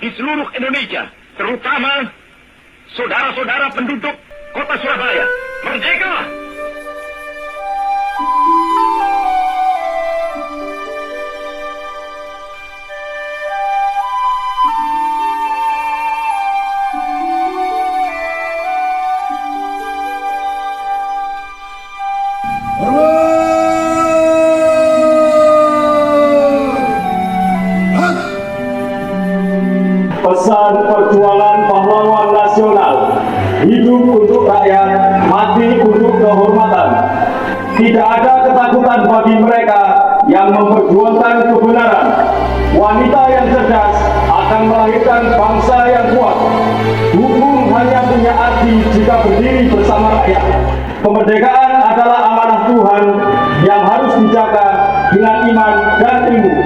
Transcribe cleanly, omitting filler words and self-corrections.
di seluruh Indonesia, terutama saudara-saudara penduduk kota Surabaya. Merdeka! Pesan perjuangan pahlawan nasional, hidup untuk rakyat, mati untuk kehormatan. Tidak ada ketakutan bagi mereka yang memperjuangkan kebenaran. Wanita yang cerdas akan melahirkan bangsa yang kuat. Hukum hanya punya arti jika berdiri bersama rakyat. Kemerdekaan adalah amanah Tuhan yang harus dijaga dengan iman dan ilmu.